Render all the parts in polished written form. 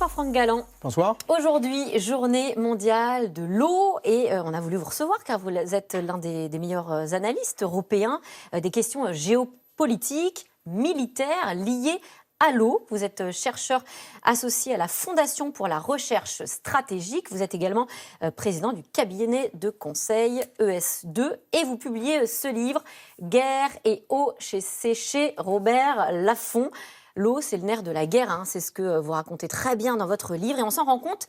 Bonsoir Franck Galland. Bonsoir. Aujourd'hui, journée mondiale de l'eau et on a voulu vous recevoir car vous êtes l'un des meilleurs analystes européens des questions géopolitiques, militaires liées à l'eau. Vous êtes chercheur associé à la Fondation pour la recherche stratégique. Vous êtes également président du cabinet de conseil ES2 et vous publiez ce livre « Guerre et eau » chez Robert Laffont. L'eau, c'est le nerf de la guerre, hein. C'est ce que vous racontez très bien dans votre livre. Et on s'en rend compte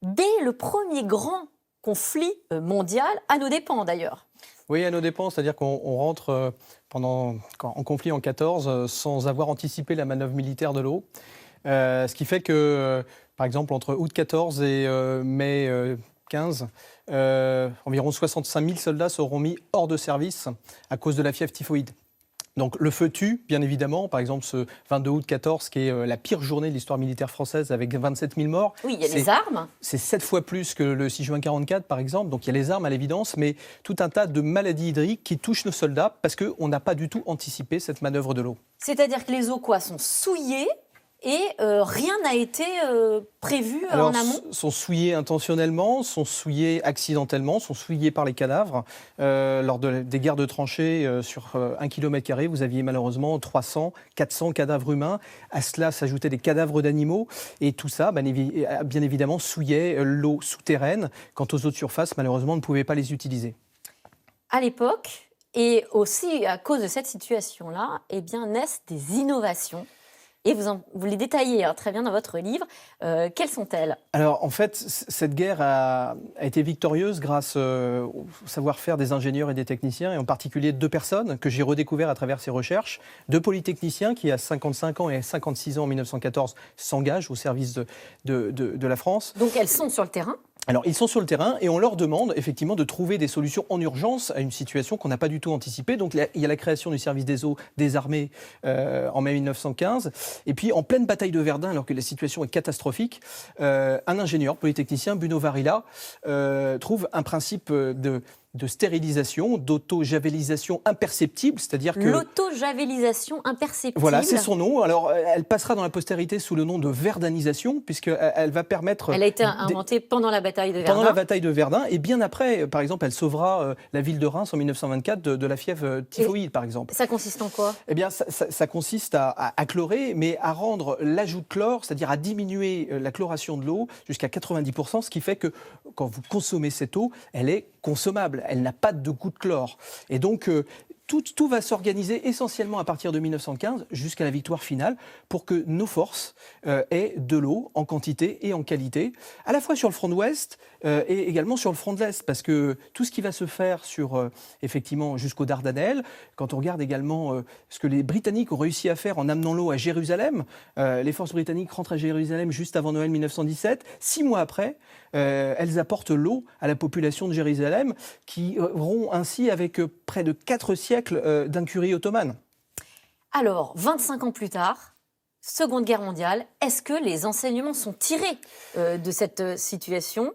dès le premier grand conflit mondial, à nos dépens d'ailleurs. Oui, à nos dépens, c'est-à-dire qu'on rentre en conflit en 14 sans avoir anticipé la manœuvre militaire de l'eau. Ce qui fait que, par exemple, entre août 14 et mai 15, environ 65 000 soldats seront mis hors de service à cause de la fièvre typhoïde. Donc le feu tue, bien évidemment. Par exemple, ce 22 août 14, qui est la pire journée de l'histoire militaire française, avec 27 000 morts. Oui, il y a les armes. C'est 7 fois plus que le 6 juin 44, par exemple. Donc il y a les armes, à l'évidence, mais tout un tas de maladies hydriques qui touchent nos soldats parce qu'on n'a pas du tout anticipé cette manœuvre de l'eau. C'est-à-dire que les eaux sont souillées et rien n'a été prévu en amont. Sont souillés intentionnellement, sont souillés accidentellement, sont souillés par les cadavres. Lors des guerres de tranchées sur 1 km², vous aviez malheureusement 300, 400 cadavres humains. À cela s'ajoutaient des cadavres d'animaux. Et tout ça, bien évidemment, souillait l'eau souterraine. Quant aux eaux de surface, malheureusement, on ne pouvait pas les utiliser. À l'époque, et aussi à cause de cette situation-là, naissent des innovations. Et vous les détaillez très bien dans votre livre. Quelles sont-elles ? Alors, en fait, cette guerre a été victorieuse grâce au savoir-faire des ingénieurs et des techniciens, et en particulier 2 personnes que j'ai redécouvert à travers ces recherches. 2 polytechniciens qui, à 55 ans et 56 ans en 1914, s'engagent au service de la France. Donc, elles sont sur le terrain ? Alors, ils sont sur le terrain et on leur demande effectivement de trouver des solutions en urgence à une situation qu'on n'a pas du tout anticipée. Donc, il y a la création du service des eaux des armées en mai 1915. Et puis, en pleine bataille de Verdun, alors que la situation est catastrophique, un ingénieur polytechnicien, Bruno Varilla, trouve un principe de stérilisation, d'auto-javélisation imperceptible, c'est-à-dire que... L'auto-javélisation imperceptible. Voilà, c'est son nom. Alors, elle passera dans la postérité sous le nom de verdanisation, puisqu'elle va permettre... Elle a été inventée pendant la bataille de Verdun. Pendant la bataille de Verdun, et bien après, par exemple, elle sauvera la ville de Reims en 1924 de la fièvre typhoïde, par exemple. Ça consiste en quoi ? Eh bien, ça consiste à chlorer, mais à rendre l'ajout de chlore, c'est-à-dire à diminuer la chloration de l'eau jusqu'à 90%, ce qui fait que quand vous consommez cette eau, elle est consommable. Elle n'a pas de goût de chlore. Et donc, tout va s'organiser essentiellement à partir de 1915 jusqu'à la victoire finale pour que nos forces aient de l'eau en quantité et en qualité, à la fois sur le front de l'Ouest et également sur le front de l'Est, parce que tout ce qui va se faire effectivement jusqu'aux Dardanelles, quand on regarde également ce que les Britanniques ont réussi à faire en amenant l'eau à Jérusalem, les forces britanniques rentrent à Jérusalem juste avant Noël 1917, 6 mois après, elles apportent l'eau à la population de Jérusalem, qui auront ainsi avec près de 4 siècles d'incurie ottomane. Alors, 25 ans plus tard, Seconde Guerre mondiale, est-ce que les enseignements sont tirés de cette situation ?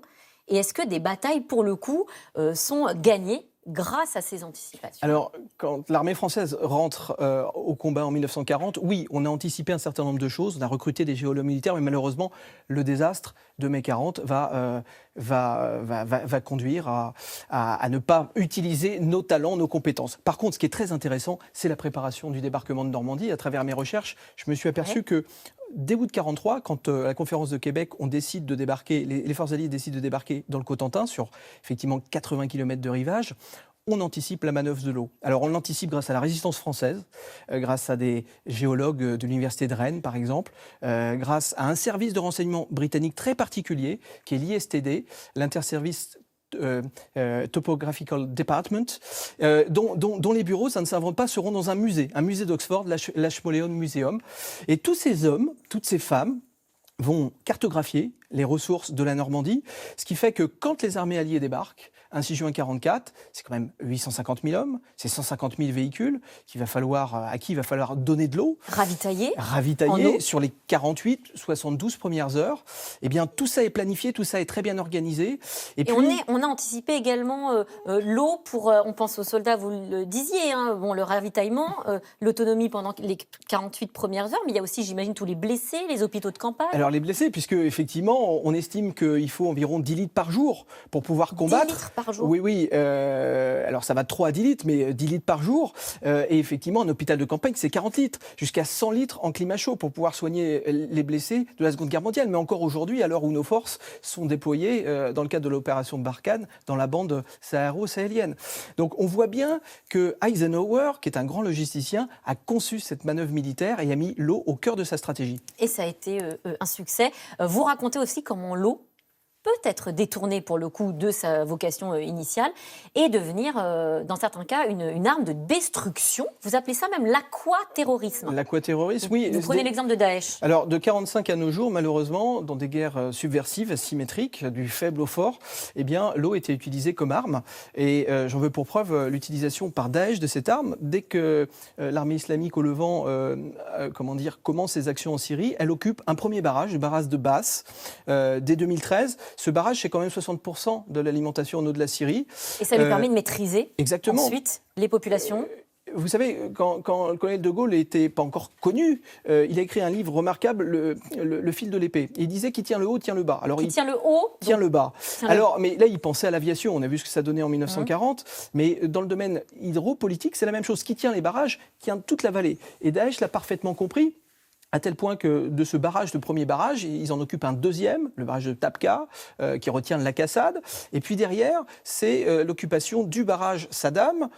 Et est-ce que des batailles, pour le coup, sont gagnées grâce à ces anticipations ? Alors, quand l'armée française rentre au combat en 1940, oui, on a anticipé un certain nombre de choses, on a recruté des géologues militaires, mais malheureusement, le désastre de mai 40 va conduire à ne pas utiliser nos talents, nos compétences. Par contre, ce qui est très intéressant, c'est la préparation du débarquement de Normandie. À travers mes recherches, je me suis aperçu que dès août 1943, quand à la conférence de Québec, on décide de débarquer, les forces alliées décident de débarquer dans le Cotentin, sur effectivement 80 km de rivage, on anticipe la manœuvre de l'eau. Alors on l'anticipe grâce à la résistance française, grâce à des géologues de l'université de Rennes par exemple, grâce à un service de renseignement britannique très particulier qui est l'ISTD, l'Inter-Service Topographical Department, dont les bureaux, ça ne s'invente pas, seront dans un musée d'Oxford, l'Ashmolean Museum. Et tous ces hommes, toutes ces femmes vont cartographier les ressources de la Normandie, ce qui fait que quand les armées alliées débarquent, un 6 juin 44, c'est quand même 850 000 hommes, c'est 150 000 véhicules à qui il va falloir donner de l'eau. Ravitailler Sur les 48, 72 premières heures. Eh bien, tout ça est planifié, tout ça est très bien organisé. Et puis, on a anticipé également l'eau pour, on pense aux soldats, vous le disiez, hein, bon, le ravitaillement, l'autonomie pendant les 48 premières heures, mais il y a aussi, j'imagine, tous les blessés, les hôpitaux de campagne. Alors les blessés, puisque effectivement, on estime qu'il faut environ 10 litres par jour pour pouvoir combattre. 10 litres par jour. Oui. Alors ça va de 3 à 10 litres, mais 10 litres par jour. Et effectivement, un hôpital de campagne, c'est 40 litres, jusqu'à 100 litres en climat chaud pour pouvoir soigner les blessés de la Seconde Guerre mondiale. Mais encore aujourd'hui, à l'heure où nos forces sont déployées dans le cadre de l'opération Barkhane, dans la bande saharo-sahélienne. Donc on voit bien que Eisenhower, qui est un grand logisticien, a conçu cette manœuvre militaire et a mis l'eau au cœur de sa stratégie. Et ça a été un succès. Vous racontez aussi comment l'eau peut être détournée pour le coup de sa vocation initiale et devenir, dans certains cas, une arme de destruction. Vous appelez ça même l'aquaterrorisme. L'aquaterrorisme, oui. Vous prenez l'exemple de Daesh. Alors, de 45 à nos jours, malheureusement, dans des guerres subversives, asymétriques, du faible au fort, eh bien, l'eau était utilisée comme arme. Et j'en veux pour preuve l'utilisation par Daesh de cette arme. Dès que l'armée islamique au Levant commence ses actions en Syrie, elle occupe un premier barrage, le barrage de Bass, dès 2013. Ce barrage, c'est quand même 60% de l'alimentation en eau de la Syrie. Et ça lui permet de maîtriser ensuite les populations. Vous savez, quand le colonel de Gaulle n'était pas encore connu, il a écrit un livre remarquable, le fil de l'épée. Il disait qu'il tient le haut, tient le bas. Alors, il tient le haut, tient le bas. Mais là, il pensait à l'aviation. On a vu ce que ça donnait en 1940. Mais dans le domaine hydropolitique, c'est la même chose. Qui tient les barrages, tient toute la vallée. Et Daesh l'a parfaitement compris. À tel point que de ce barrage, de premier barrage, ils en occupent un deuxième, le barrage de Tabqa, qui retient le lac Assad. Et puis derrière, c'est l'occupation du barrage Saddam,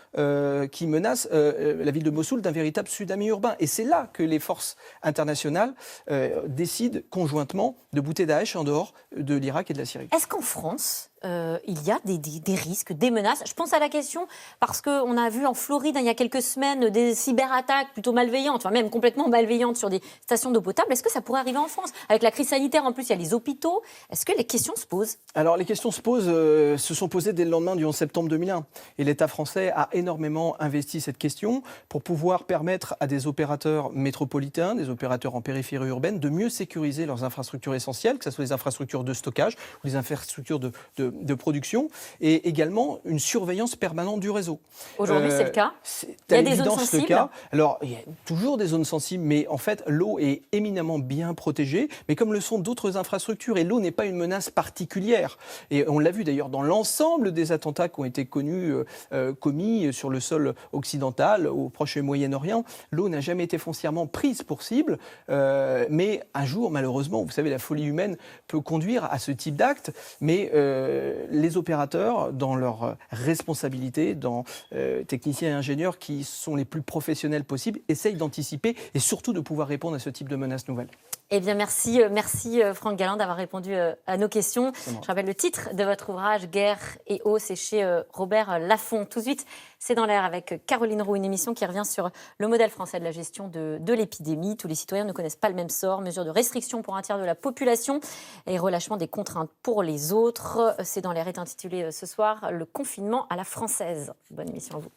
qui menace la ville de Mossoul d'un véritable tsunami urbain. Et c'est là que les forces internationales décident conjointement de bouter Daesh en dehors de l'Irak et de la Syrie. Est-ce qu'en France, il y a des risques, des menaces? Je pense à la question parce qu'on a vu en Floride, il y a quelques semaines, des cyberattaques plutôt malveillantes, enfin même complètement malveillantes sur des stations d'eau potable. Est-ce que ça pourrait arriver en France? Avec la crise sanitaire, en plus, il y a les hôpitaux. Est-ce que les questions se posent? Alors, les questions se sont posées dès le lendemain du 11 septembre 2001. Et l'État français a énormément investi cette question pour pouvoir permettre à des opérateurs métropolitains, des opérateurs en périphérie urbaine, de mieux sécuriser leurs infrastructures essentielles, que ce soit les infrastructures de stockage ou les infrastructures de production, et également une surveillance permanente du réseau. Aujourd'hui, c'est le cas. Il y a des zones sensibles. Alors, il y a toujours des zones sensibles, mais en fait, l'eau est éminemment bien protégée, mais comme le sont d'autres infrastructures, et l'eau n'est pas une menace particulière. Et on l'a vu d'ailleurs dans l'ensemble des attentats qui ont été commis sur le sol occidental, au Proche et Moyen-Orient, l'eau n'a jamais été foncièrement prise pour cible, mais un jour, malheureusement, vous savez, la folie humaine peut conduire à ce type d'acte, mais les opérateurs, dans leur responsabilité, techniciens et ingénieurs qui sont les plus professionnels possibles, essayent d'anticiper et surtout de pouvoir répondre à ce type de menaces nouvelles. Eh bien, merci Franck Galland d'avoir répondu à nos questions. Je rappelle le titre de votre ouvrage, Guerre et eau, c'est chez Robert Laffont. Tout de suite, c'est dans l'air avec Caroline Roux, une émission qui revient sur le modèle français de la gestion de l'épidémie. Tous les citoyens ne connaissent pas le même sort. Mesures de restriction pour un tiers de la population et relâchement des contraintes pour les autres. C'est dans l'air est intitulé ce soir, le confinement à la française. Bonne émission à vous.